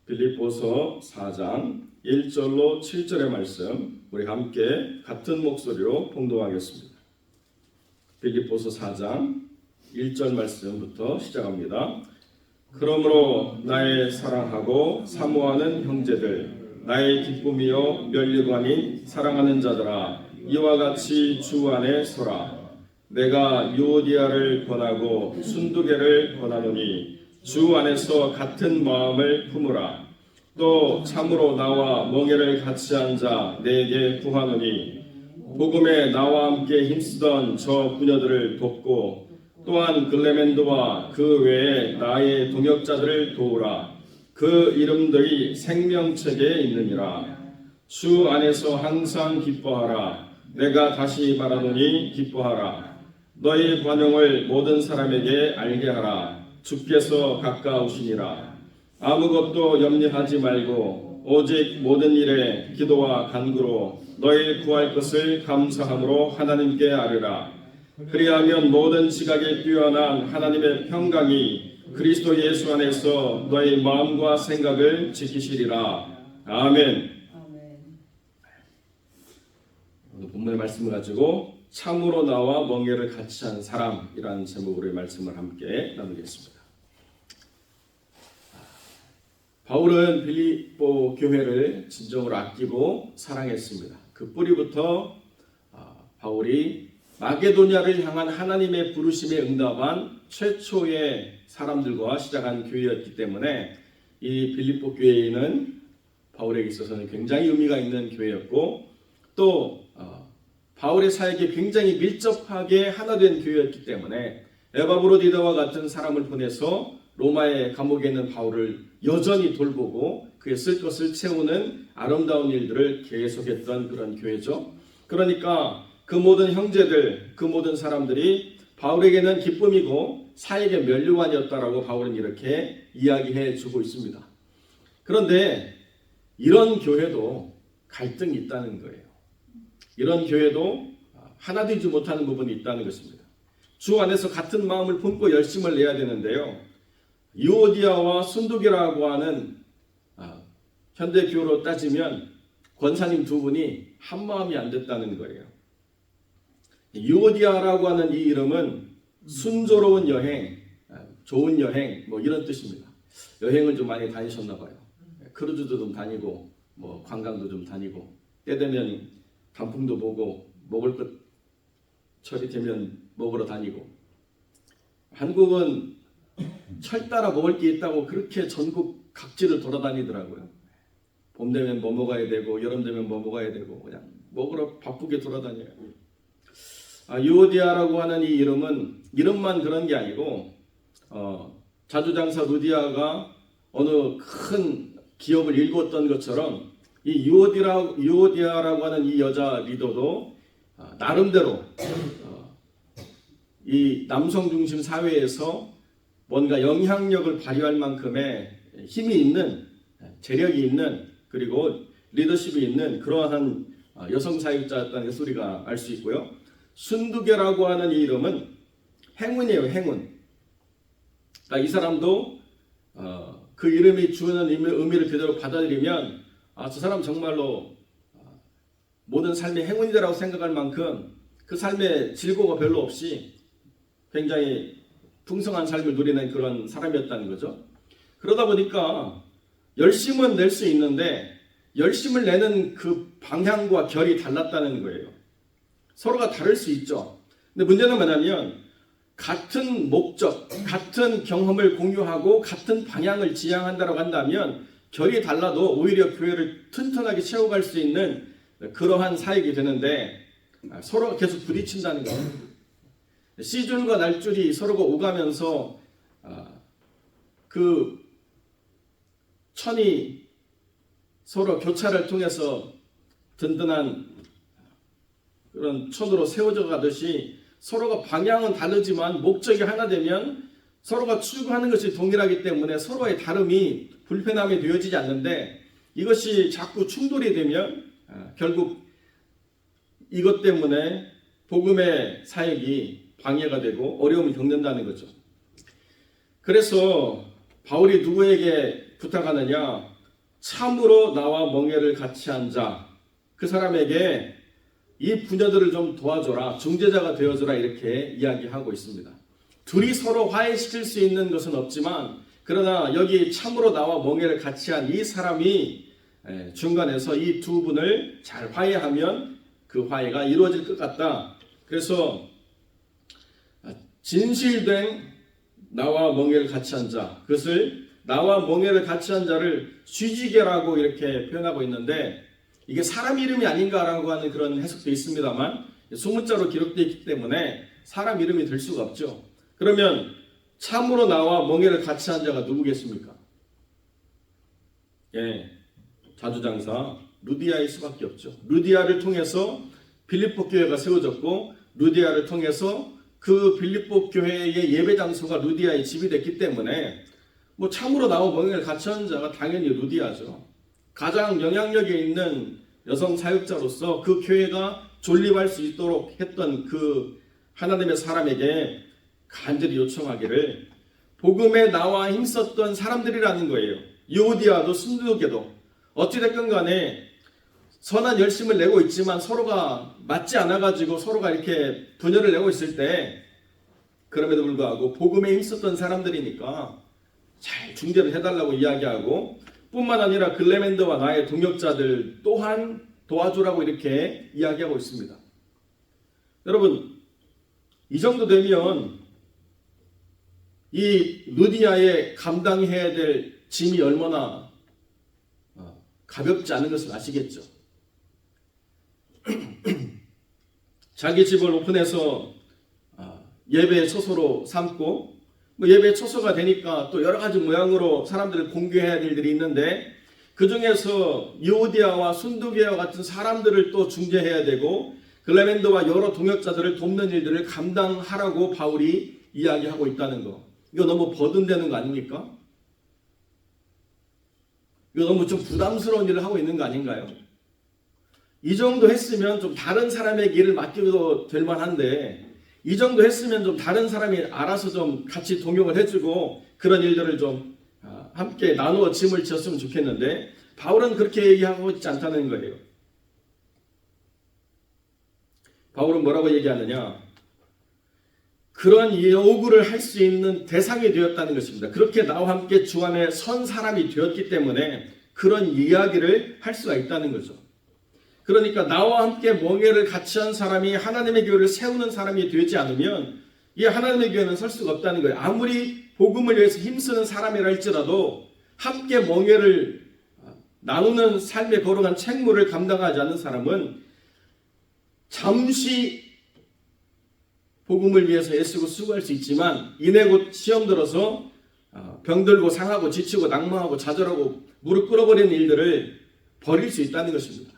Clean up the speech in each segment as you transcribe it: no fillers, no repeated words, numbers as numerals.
빌립보서 4장 1절로 7절의 말씀 우리 함께 같은 목소리로 봉독하겠습니다. 빌립보서 4장 1절 말씀부터 시작합니다. 그러므로 나의 사랑하고 사모하는 형제들, 나의 기쁨이요 면류관인 사랑하는 자들아, 이와 같이 주 안에 서라. 내가 유오디아를 권하고 순두개를 권하노니 주 안에서 같은 마음을 품으라. 또 참으로 나와 멍에를 같이 한 자 내게 구하노니 복음에 나와 함께 힘쓰던 저 부녀들을 돕고 또한 글레멘도와 그 외에 나의 동역자들을 도우라. 그 이름들이 생명책에 있느니라. 주 안에서 항상 기뻐하라. 내가 다시 말하노니 기뻐하라. 너희 관용을 모든 사람에게 알게 하라. 주께서 가까우시니라. 아무것도 염려하지 말고 오직 모든 일에 기도와 간구로 너희 구할 것을 감사함으로 하나님께 아뢰라. 그리하면 모든 지각에 뛰어난 하나님의 평강이 그리스도 예수 안에서 너희 마음과 생각을 지키시리라. 아멘. 오늘 본문의 말씀을 가지고 참으로 나와 멍에를 같이 한 사람이라는 제목으로의 말씀을 함께 나누겠습니다. 바울은 빌립보 교회를 진정으로 아끼고 사랑했습니다. 그 뿌리부터 바울이 마게도냐를 향한 하나님의 부르심에 응답한 최초의 사람들과 시작한 교회였기 때문에 이 빌립보 교회는 바울에게 있어서는 굉장히 의미가 있는 교회였고, 또 바울의 사역에 굉장히 밀접하게 하나 된 교회였기 때문에 에바브로디다와 같은 사람을 보내서 로마의 감옥에 있는 바울을 여전히 돌보고 그의 쓸 것을 채우는 아름다운 일들을 계속했던 그런 교회죠. 그러니까 그 모든 형제들, 그 모든 사람들이 바울에게는 기쁨이고 사역의 면류관이었다라고 바울은 이렇게 이야기해 주고 있습니다. 그런데 이런 교회도 갈등이 있다는 거예요. 이런 교회도 하나 되지 못하는 부분이 있다는 것입니다. 주 안에서 같은 마음을 품고 열심을 내야 되는데요. 유오디아와 순두개라고 하는 현대 교로 따지면 권사님 두 분이 한 마음이 안 됐다는 거예요. 유오디아라고 하는 이 이름은 순조로운 여행, 좋은 여행 뭐 이런 뜻입니다. 여행을 좀 많이 다니셨나 봐요. 크루즈도 좀 다니고 뭐 관광도 좀 다니고 때 되면 단풍도 보고 먹을 것 철이 되면 먹으러 다니고, 한국은 철 따라 먹을 게 있다고 그렇게 전국 각지를 돌아다니더라고요. 봄 되면 뭐 먹어야 되고 여름 되면 뭐 먹어야 되고 그냥 먹으러 바쁘게 돌아다녀요. 유오디아라고 하는 이 이름은 이름만 그런 게 아니고 자주장사 루디아가 어느 큰 기업을 일궜던 것처럼 이 유오디아라고 하는 이 여자 리더도 나름대로 이 남성 중심 사회에서 뭔가 영향력을 발휘할 만큼의 힘이 있는, 재력이 있는, 그리고 리더십이 있는 그러한 여성 사역자였다는 소리가 알 수 있고요. 순두개라고 하는 이 이름은 행운이에요. 행운. 그러니까 이 사람도 그 이름이 주는 의미를 그대로 받아들이면 저 사람 정말로 모든 삶의 행운이라고 생각할 만큼 그 삶의 질고가 별로 없이 굉장히 풍성한 삶을 누리는 그런 사람이었다는 거죠. 그러다 보니까 열심은 낼 수 있는데 열심을 내는 그 방향과 결이 달랐다는 거예요. 서로가 다를 수 있죠. 근데 문제는 뭐냐면 같은 목적, 같은 경험을 공유하고 같은 방향을 지향한다고 한다면 결이 달라도 오히려 교회를 튼튼하게 채워갈 수 있는 그러한 사역이 되는데 서로 계속 부딪힌다는 거예요. 시줄과 날줄이 서로가 오가면서 그 천이 서로 교차를 통해서 든든한 그런 천으로 세워져 가듯이 서로가 방향은 다르지만 목적이 하나 되면 서로가 추구하는 것이 동일하기 때문에 서로의 다름이 불편함이 되어지지 않는데, 이것이 자꾸 충돌이 되면 결국 이것 때문에 복음의 사역이 방해가 되고 어려움을 겪는다는 거죠. 그래서 바울이 누구에게 부탁하느냐? 참으로 나와 멍에를 같이 한 자, 그 사람에게 이 부녀들을 좀 도와줘라, 중재자가 되어줘라, 이렇게 이야기하고 있습니다. 둘이 서로 화해시킬 수 있는 것은 없지만, 그러나 여기 참으로 나와 멍에를 같이 한 이 사람이 중간에서 이 두 분을 잘 화해하면 그 화해가 이루어질 것 같다. 그래서 진실된 나와 멍에를 같이 한 자, 그것을 나와 멍에를 같이 한 자를 쥐지게라고 이렇게 표현하고 있는데, 이게 사람 이름이 아닌가라고 하는 그런 해석도 있습니다만 소문자로 기록되어 있기 때문에 사람 이름이 될 수가 없죠. 그러면 참으로 나와 멍에를 같이 한 자가 누구겠습니까? 자주장사 루디아일 수밖에 없죠. 루디아를 통해서 빌립보 교회가 세워졌고, 루디아를 통해서 그 빌립보 교회의 예배 장소가 루디아의 집이 됐기 때문에 참으로 나와 멍에를 같이 한 자가 당연히 루디아죠. 가장 영향력이 있는 여성 사역자로서 그 교회가 존립할 수 있도록 했던 그 하나님의 사람에게 간절히 요청하기를, 복음에 나와 힘썼던 사람들이라는 거예요. 유오디아도 순두교도 어찌됐건 간에 선한 열심을 내고 있지만 서로가 맞지 않아가지고 서로가 이렇게 분열을 내고 있을 때, 그럼에도 불구하고 복음에 힘썼던 사람들이니까 잘 중재를 해달라고 이야기하고, 뿐만 아니라 글레멘더와 나의 동역자들 또한 도와주라고 이렇게 이야기하고 있습니다. 여러분, 이 정도 되면 이 루디아에 감당해야 될 짐이 얼마나 가볍지 않은 것을 아시겠죠? 자기 집을 오픈해서 예배의 처소로 삼고, 예배 처소가 되니까 또 여러 가지 모양으로 사람들을 공개해야 될 일이 있는데, 그 중에서 유오디아와 순두교와 같은 사람들을 또 중재해야 되고, 글레멘더와 여러 동역자들을 돕는 일들을 감당하라고 바울이 이야기하고 있다는 거. 이거 너무 버든되는 거 아닙니까? 이거 너무 좀 부담스러운 일을 하고 있는 거 아닌가요? 이 정도 했으면 좀 다른 사람에게 일을 맡겨도 될 만한데, 이 정도 했으면 좀 다른 사람이 알아서 좀 같이 동역을 해주고 그런 일들을 좀 함께 나누어 짐을 지었으면 좋겠는데, 바울은 그렇게 얘기하고 있지 않다는 거예요. 바울은 뭐라고 얘기하느냐? 그런 요구를 할 수 있는 대상이 되었다는 것입니다. 그렇게 나와 함께 주 안에 선 사람이 되었기 때문에 그런 이야기를 할 수가 있다는 거죠. 그러니까 나와 함께 멍에를 같이 한 사람이 하나님의 교회를 세우는 사람이 되지 않으면 이 하나님의 교회는 설 수가 없다는 거예요. 아무리 복음을 위해서 힘쓰는 사람이라 할지라도 함께 멍에를 나누는 삶에 거룩한 책무를 감당하지 않는 사람은 잠시 복음을 위해서 애쓰고 수고할 수 있지만 이내 곧 시험 들어서 병들고 상하고 지치고 낙망하고 좌절하고 무릎 꿇어버리는 일들을 벌일 수 있다는 것입니다.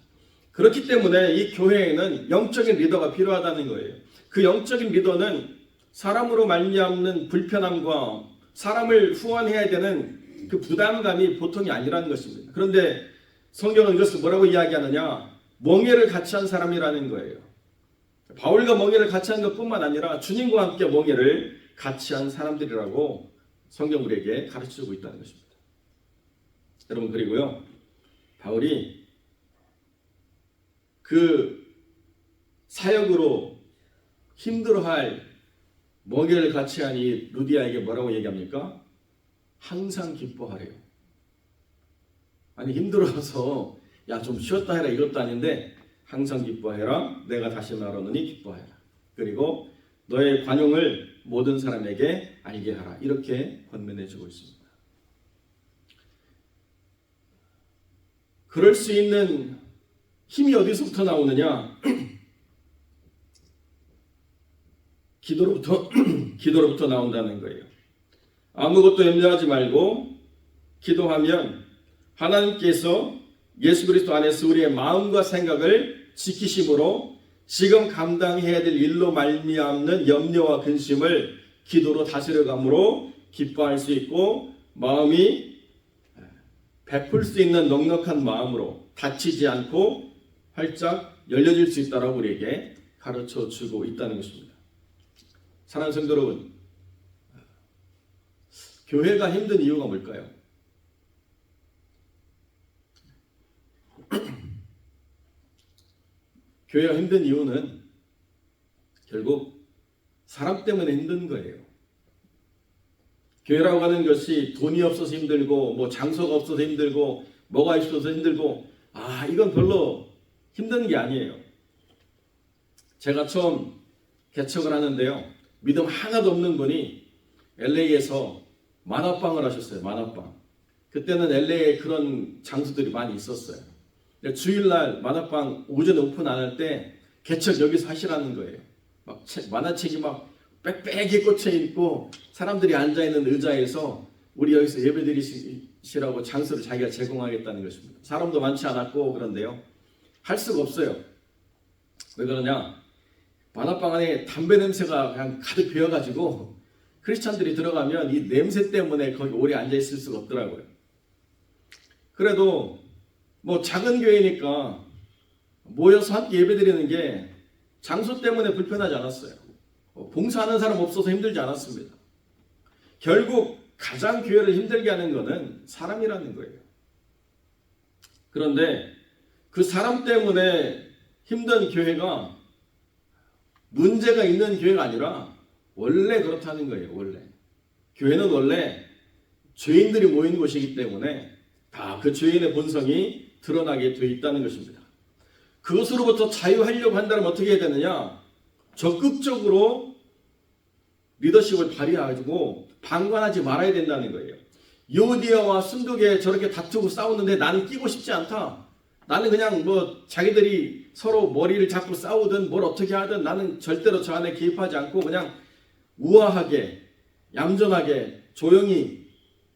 그렇기 때문에 이 교회에는 영적인 리더가 필요하다는 거예요. 그 영적인 리더는 사람으로 말미암는 불편함과 사람을 후원해야 되는 그 부담감이 보통이 아니라는 것입니다. 그런데 성경은 이것을 뭐라고 이야기하느냐? 멍에를 같이 한 사람이라는 거예요. 바울과 멍에를 같이 한 것뿐만 아니라 주님과 함께 멍에를 같이 한 사람들이라고 성경 우리에게 가르쳐주고 있다는 것입니다. 여러분, 그리고요, 바울이 그 사역으로 힘들어할 멍에를 같이 한 이 루디아에게 뭐라고 얘기합니까? 항상 기뻐하래요. 아니, 힘들어서 야 좀 쉬었다 해라 이것도 아닌데, 항상 기뻐해라. 내가 다시 말하노니 기뻐해라. 그리고 너의 관용을 모든 사람에게 알게 하라. 이렇게 권면해주고 있습니다. 그럴 수 있는 힘이 어디서부터 나오느냐? 기도로부터 나온다는 거예요. 아무것도 염려하지 말고 기도하면 하나님께서 예수 그리스도 안에서 우리의 마음과 생각을 지키심으로 지금 감당해야 될 일로 말미암는 염려와 근심을 기도로 다스려감으로 기뻐할 수 있고, 마음이 베풀 수 있는 넉넉한 마음으로 다치지 않고 활짝 열려질 수 있다라고 우리에게 가르쳐주고 있다는 것입니다. 사랑하는 성도 여러분, 교회가 힘든 이유가 뭘까요? 교회가 힘든 이유는 결국 사람 때문에 힘든 거예요. 교회라고 하는 것이 돈이 없어서 힘들고 뭐 장소가 없어서 힘들고 뭐가 있어서 힘들고 이건 별로 힘든 게 아니에요. 제가 처음 개척을 하는데요. 믿음 하나도 없는 분이 LA에서 만화방을 하셨어요. 만화방. 그때는 LA에 그런 장소들이 많이 있었어요. 주일날 만화방 오전에 오픈 안 할 때 개척 여기서 하시라는 거예요. 막 만화책이 막 빽빽이 꽂혀 있고 사람들이 앉아 있는 의자에서 우리 여기서 예배드리시라고 장소를 자기가 제공하겠다는 것입니다. 사람도 많지 않았고 그런데요. 할 수가 없어요. 왜 그러냐? 만화방 안에 담배 냄새가 그냥 가득 배어가지고 크리스찬들이 들어가면 이 냄새 때문에 거기 오래 앉아 있을 수가 없더라고요. 그래도 뭐 작은 교회니까 모여서 함께 예배드리는 게 장소 때문에 불편하지 않았어요. 봉사하는 사람 없어서 힘들지 않았습니다. 결국 가장 교회를 힘들게 하는 것은 사람이라는 거예요. 그런데 그 사람 때문에 힘든 교회가 문제가 있는 교회가 아니라 원래 그렇다는 거예요. 원래 교회는 원래 죄인들이 모인 곳이기 때문에 다 그 죄인의 본성이 드러나게 되어 있다는 것입니다. 그것으로부터 자유하려고 한다면 어떻게 해야 되느냐? 적극적으로 리더십을 발휘해가지고 방관하지 말아야 된다는 거예요. 유오디아와 순두계 저렇게 다투고 싸우는데 나는 끼고 싶지 않다. 나는 그냥 뭐 자기들이 서로 머리를 잡고 싸우든 뭘 어떻게 하든 나는 절대로 저 안에 개입하지 않고 그냥 우아하게 얌전하게 조용히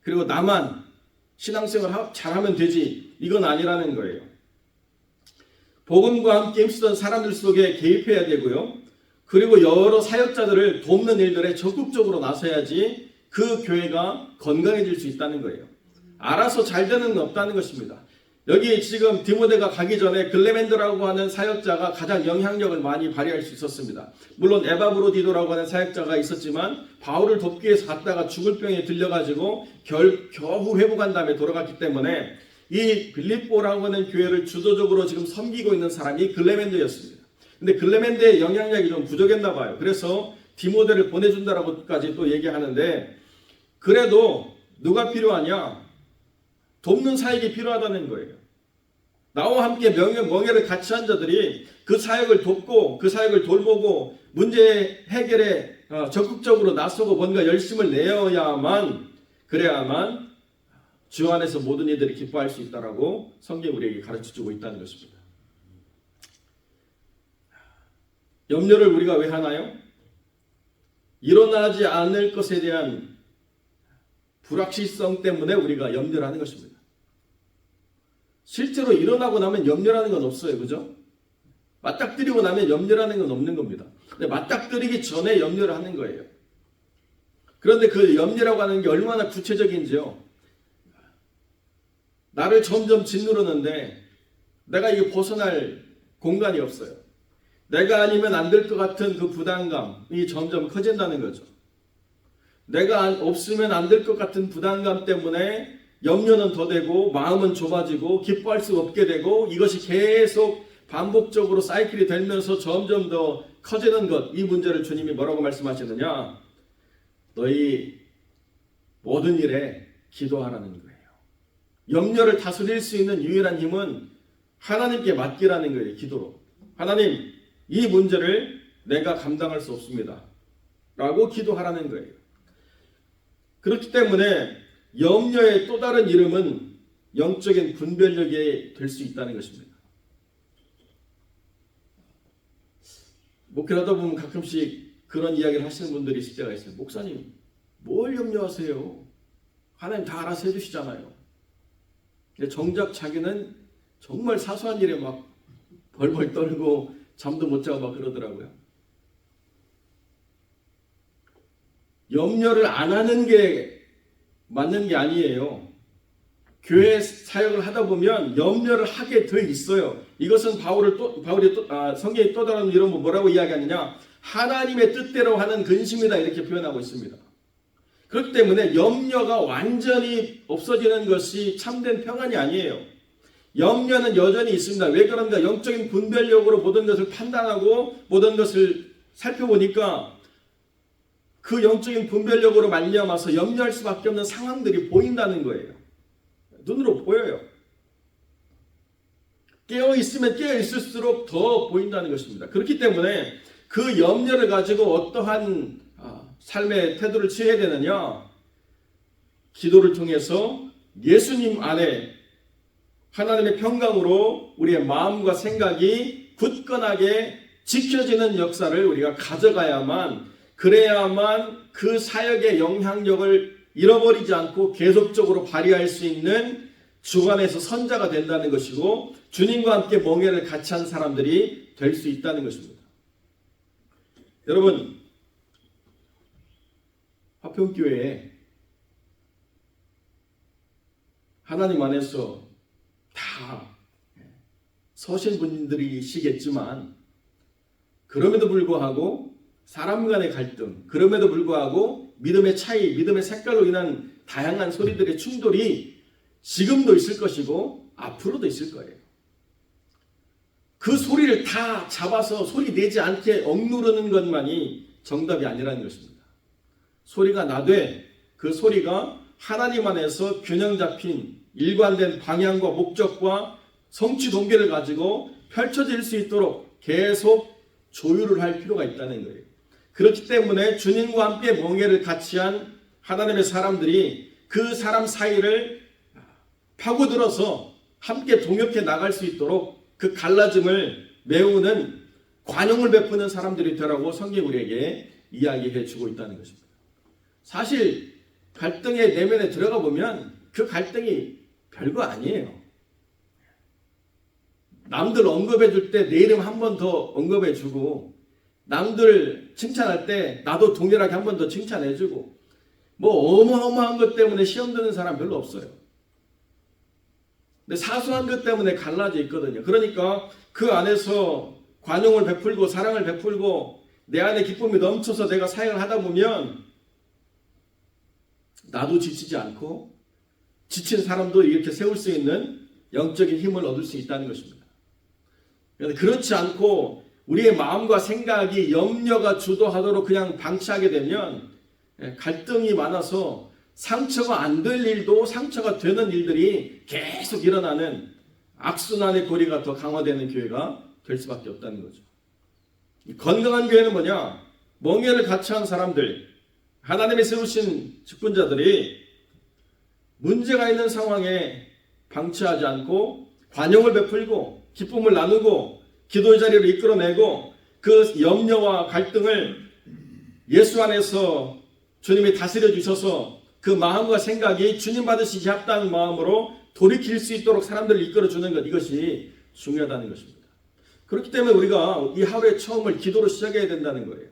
그리고 나만 신앙생활 잘하면 되지. 이건 아니라는 거예요. 복음과 함께 힘쓰던 사람들 속에 개입해야 되고요. 그리고 여러 사역자들을 돕는 일들에 적극적으로 나서야지 그 교회가 건강해질 수 있다는 거예요. 알아서 잘 되는 건 없다는 것입니다. 여기 지금 디모데가 가기 전에 글레멘드라고 하는 사역자가 가장 영향력을 많이 발휘할 수 있었습니다. 물론 에바브로디도라고 하는 사역자가 있었지만 바울을 돕기 위해서 갔다가 죽을 병에 들려가지고 겨우 회복한 다음에 돌아갔기 때문에 이 빌립보라고 하는 교회를 주도적으로 지금 섬기고 있는 사람이 글레멘드였습니다. 근데 글레멘드의 영향력이 좀 부족했나 봐요. 그래서 디모데를 보내준다라고까지 또 얘기하는데 그래도 누가 필요하냐? 돕는 사역이 필요하다는 거예요. 나와 함께 멍에를 같이 한 자들이 그 사역을 돕고 그 사역을 돌보고 문제 해결에 적극적으로 나서고 뭔가 열심을 내어야만 그래야만 주 안에서 모든 이들이 기뻐할 수 있다라고 성경이 우리에게 가르쳐주고 있다는 것입니다. 염려를 우리가 왜 하나요? 일어나지 않을 것에 대한 불확실성 때문에 우리가 염려를 하는 것입니다. 실제로 일어나고 나면 염려라는 건 없어요. 그죠? 맞닥뜨리고 나면 염려라는 건 없는 겁니다. 근데 맞닥뜨리기 전에 염려를 하는 거예요. 그런데 그 염려라고 하는 게 얼마나 구체적인지요. 나를 점점 짓누르는데 내가 이거 벗어날 공간이 없어요. 내가 아니면 안 될 것 같은 그 부담감이 점점 커진다는 거죠. 내가 없으면 안 될 것 같은 부담감 때문에 염려는 더 되고 마음은 좁아지고 기뻐할 수 없게 되고 이것이 계속 반복적으로 사이클이 되면서 점점 더 커지는 것. 이 문제를 주님이 뭐라고 말씀하시느냐? 너희 모든 일에 기도하라는 거예요. 염려를 다스릴 수 있는 유일한 힘은 하나님께 맡기라는 거예요. 기도로. 하나님, 이 문제를 내가 감당할 수 없습니다. 라고 기도하라는 거예요. 그렇기 때문에 염려의 또 다른 이름은 영적인 분별력이 될 수 있다는 것입니다. 목회하다 보면 가끔씩 그런 이야기를 하시는 분들이 있을 때가 있어요. 목사님, 뭘 염려하세요? 하나님 다 알아서 해주시잖아요. 근데 정작 자기는 정말 사소한 일에 막 벌벌 떨고 잠도 못 자고 막 그러더라고요. 염려를 안 하는 게 맞는 게 아니에요. 교회 사역을 하다 보면 염려를 하게 돼 있어요. 이것은 성경이 또 다른 이런 뭐라고 이야기하느냐? 하나님의 뜻대로 하는 근심이다 이렇게 표현하고 있습니다. 그렇기 때문에 염려가 완전히 없어지는 것이 참된 평안이 아니에요. 염려는 여전히 있습니다. 왜 그런가? 영적인 분별력으로 모든 것을 판단하고 모든 것을 살펴보니까 그 영적인 분별력으로 말미암아서 염려할 수밖에 없는 상황들이 보인다는 거예요. 눈으로 보여요. 깨어있으면 깨어있을수록 더 보인다는 것입니다. 그렇기 때문에 그 염려를 가지고 어떠한 삶의 태도를 취해야 되느냐? 기도를 통해서 예수님 안에 하나님의 평강으로 우리의 마음과 생각이 굳건하게 지켜지는 역사를 우리가 가져가야만, 그래야만 그 사역의 영향력을 잃어버리지 않고 계속적으로 발휘할 수 있는 주 안에서 선자가 된다는 것이고, 주님과 함께 멍에를 같이 한 사람들이 될 수 있다는 것입니다. 여러분, 화평교회에 하나님 안에서 다 서신 분들이시겠지만, 그럼에도 불구하고 사람 간의 갈등, 그럼에도 불구하고 믿음의 차이, 믿음의 색깔로 인한 다양한 소리들의 충돌이 지금도 있을 것이고 앞으로도 있을 거예요. 그 소리를 다 잡아서 소리 내지 않게 억누르는 것만이 정답이 아니라는 것입니다. 소리가 나되 그 소리가 하나님 안에서 균형 잡힌 일관된 방향과 목적과 성취 동기를 가지고 펼쳐질 수 있도록 계속 조율을 할 필요가 있다는 거예요. 그렇기 때문에 주님과 함께 멍에를 같이 한 하나님의 사람들이 그 사람 사이를 파고들어서 함께 동역해 나갈 수 있도록 그 갈라짐을 메우는 관용을 베푸는 사람들이 되라고 성경이 우리에게 이야기해 주고 있다는 것입니다. 사실 갈등의 내면에 들어가 보면 그 갈등이 별거 아니에요. 남들 언급해 줄 때 내 이름 한 번 더 언급해 주고, 남들 칭찬할 때 나도 동일하게 한 번 더 칭찬해 주고, 뭐 어마어마한 것 때문에 시험 드는 사람 별로 없어요. 근데 사소한 것 때문에 갈라져 있거든요. 그러니까 그 안에서 관용을 베풀고 사랑을 베풀고 내 안에 기쁨이 넘쳐서 내가 사역을 하다 보면 나도 지치지 않고 지친 사람도 이렇게 세울 수 있는 영적인 힘을 얻을 수 있다는 것입니다. 그렇지 않고 우리의 마음과 생각이 염려가 주도하도록 그냥 방치하게 되면 갈등이 많아서 상처가 안 될 일도 상처가 되는 일들이 계속 일어나는 악순환의 고리가 더 강화되는 교회가 될 수밖에 없다는 거죠. 건강한 교회는 뭐냐? 멍에를 같이 한 사람들, 하나님이 세우신 직분자들이 문제가 있는 상황에 방치하지 않고 관용을 베풀고 기쁨을 나누고 기도의 자리를 이끌어내고 그 염려와 갈등을 예수 안에서 주님이 다스려 주셔서 그 마음과 생각이 주님 받으시기 합당한 마음으로 돌이킬 수 있도록 사람들을 이끌어주는 것, 이것이 중요하다는 것입니다. 그렇기 때문에 우리가 이 하루의 처음을 기도로 시작해야 된다는 거예요.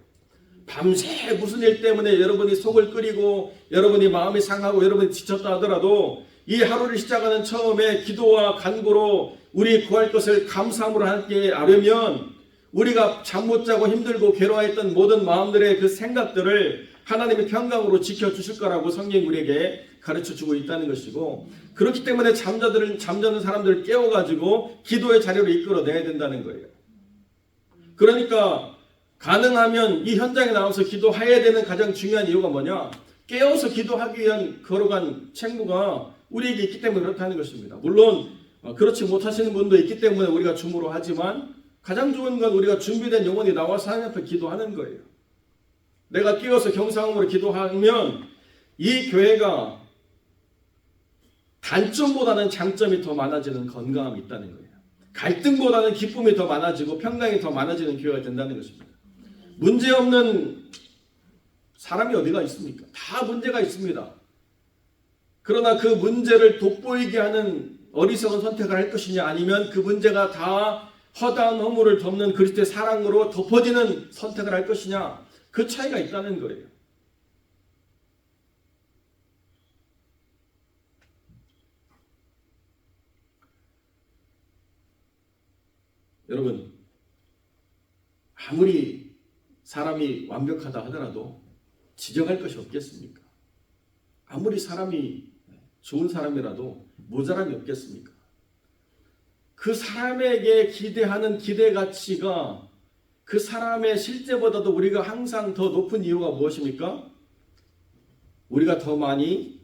밤새 무슨 일 때문에 여러분이 속을 끓이고 여러분이 마음이 상하고 여러분이 지쳤다 하더라도 이 하루를 시작하는 처음에 기도와 간구로 우리 구할 것을 감사함으로 함께 하려면 우리가 잠 못 자고 힘들고 괴로워했던 모든 마음들의 그 생각들을 하나님의 평강으로 지켜주실 거라고 성경이 우리에게 가르쳐주고 있다는 것이고, 그렇기 때문에 잠자는 사람들을 깨워가지고 기도의 자리로 이끌어내야 된다는 거예요. 그러니까 가능하면 이 현장에 나와서 기도해야 되는 가장 중요한 이유가 뭐냐? 깨워서 기도하기 위한 걸어간 책무가 우리에게 있기 때문에 그렇다는 것입니다. 물론 그렇지 못하시는 분도 있기 때문에 우리가 줌으로 하지만 가장 좋은 건 우리가 준비된 영혼이 나와서 하나님 앞에 기도하는 거예요. 내가 끼어서 경상음으로 기도하면 이 교회가 단점보다는 장점이 더 많아지는 건강함이 있다는 거예요. 갈등보다는 기쁨이 더 많아지고 평강이 더 많아지는 교회가 된다는 것입니다. 문제없는 사람이 어디가 있습니까? 다 문제가 있습니다. 그러나 그 문제를 돋보이게 하는 어리석은 선택을 할 것이냐, 아니면 그 문제가 다 허다한 허물을 덮는 그리스도의 사랑으로 덮어지는 선택을 할 것이냐, 그 차이가 있다는 거예요. 여러분, 아무리 사람이 완벽하다 하더라도 지적할 것이 없겠습니까? 아무리 사람이 좋은 사람이라도 모자람이 없겠습니까? 그 사람에게 기대하는 기대 가치가 그 사람의 실제보다도 우리가 항상 더 높은 이유가 무엇입니까? 우리가 더 많이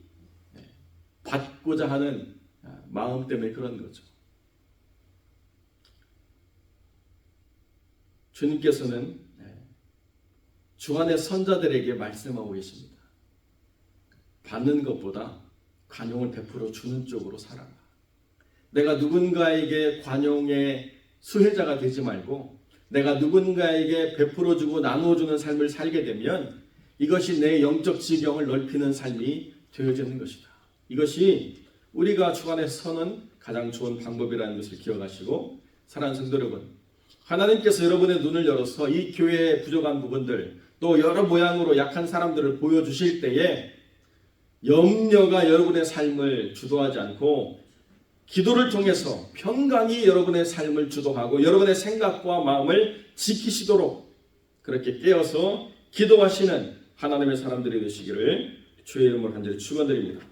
받고자 하는 마음 때문에 그런 거죠. 주님께서는 주안의 선자들에게 말씀하고 계십니다. 받는 것보다 관용을 베풀어 주는 쪽으로 살아라. 내가 누군가에게 관용의 수혜자가 되지 말고 내가 누군가에게 베풀어주고 나누어주는 삶을 살게 되면 이것이 내 영적 지경을 넓히는 삶이 되어지는 것이다. 이것이 우리가 주 안에 서는 가장 좋은 방법이라는 것을 기억하시고, 사랑하는 성도 여러분, 하나님께서 여러분의 눈을 열어서 이 교회의 부족한 부분들, 또 여러 모양으로 약한 사람들을 보여주실 때에 염려가 여러분의 삶을 주도하지 않고 기도를 통해서 평강이 여러분의 삶을 주도하고 여러분의 생각과 마음을 지키시도록 그렇게 깨어서 기도하시는 하나님의 사람들이 되시기를 주의 이름으로 간절히 축원드립니다.